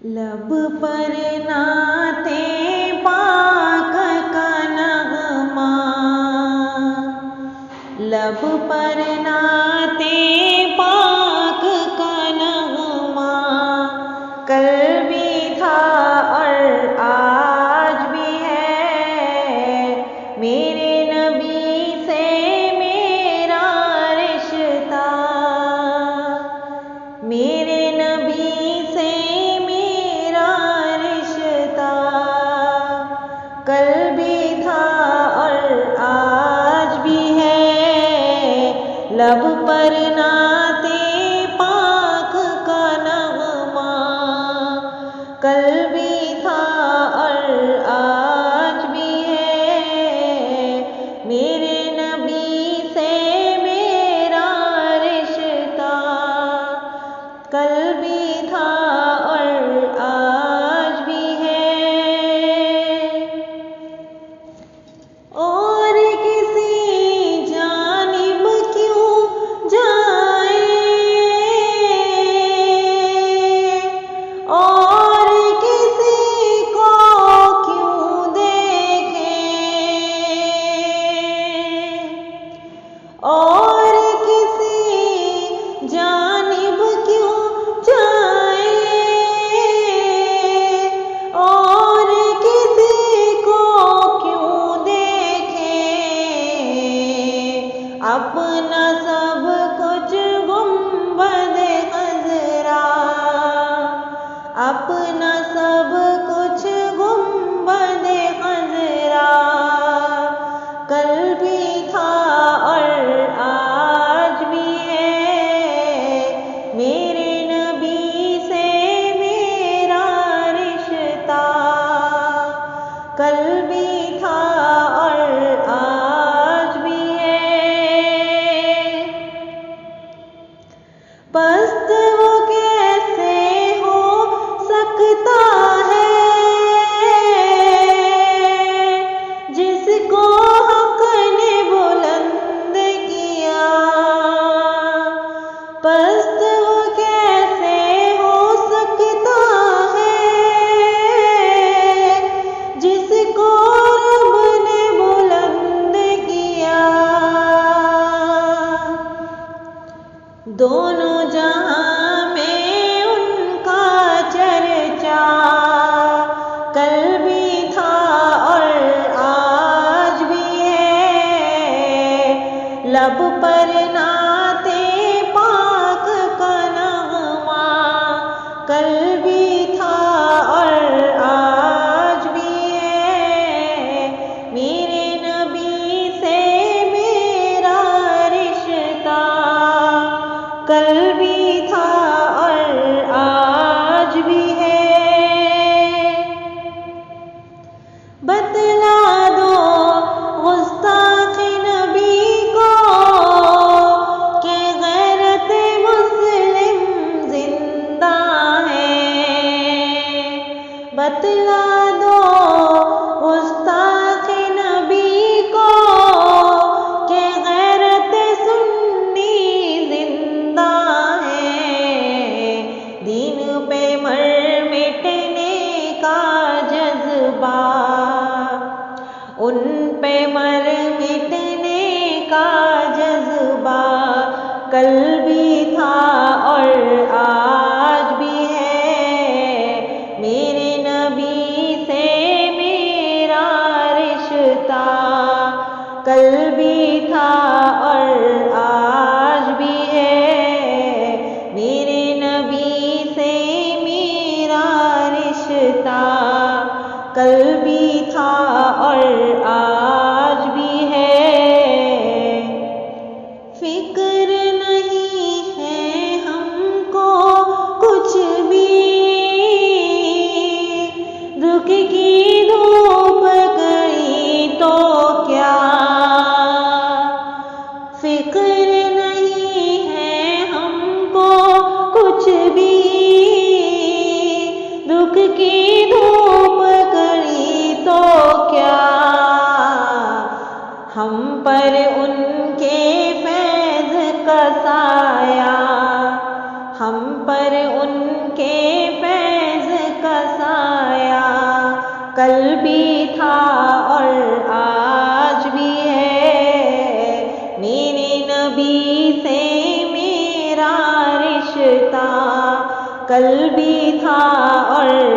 लब पर नाते पाक का नगमा, लब पर नाते पाक का नगमा, कल भी था और आज भी है। मेरे नबी से मेरा रिश्ता, मेरे नबी से मेरा रिश्ता, कल भी था और आज भी है। लब पर नाते पाक का नगमा, कल भी था और आज भी है। मेरे नबी से मेरा रिश्ता, कल भी था और आज भी है। और किसी जानिब क्यों जाए, और किसी को क्यों देखे, और किसी जानिब क्यों जाए, और किसी को क्यों देखे। अपना सब कुछ गुंबद खजरा, अपना सब कुछ गुंबद खजरा, कल भी था और आज भी है। मेरे नबी से मेरा रिश्ता, कल भी था और आज भी है। पस्त वो कैसे हो सकता है, जिसको हक ने बुलंद किया। पस्त वो कैसे हो सकता है, जिसको रब ने बुलंद किया। दोनों जहां में उनका चर्चा, कल भी था और आज भी है। लब पर नाते पाक का नगमा, कल भी था और आज भी है। मेरे नबी से मेरा रिश्ता, कल भी था और आज भी है। बतला दो गुस्ताख नबी को कि गैरत मुस्लिम जिंदा है। बतला दो गुस्ताख नबी को कि गैरत सुन्नी जिंदा है। दीन पे मर मिटने का जज्बा, उन पे मर मिटने का जज्बा, कल भी था और आज भी है। मेरे नबी से मेरा रिश्ता, कल भी था और आज भी है। मेरे नबी से मेरा रिश्ता, कल भी था और आज भी है। फिक्र नहीं है हमको कुछ भी, दुख की धूप गई तो क्या। फिक्र नहीं है हमको कुछ भी, दुख की धूप गई तो क्या। कल भी था और आज भी है, मेरे नबी से मेरा रिश्ता। कल भी था और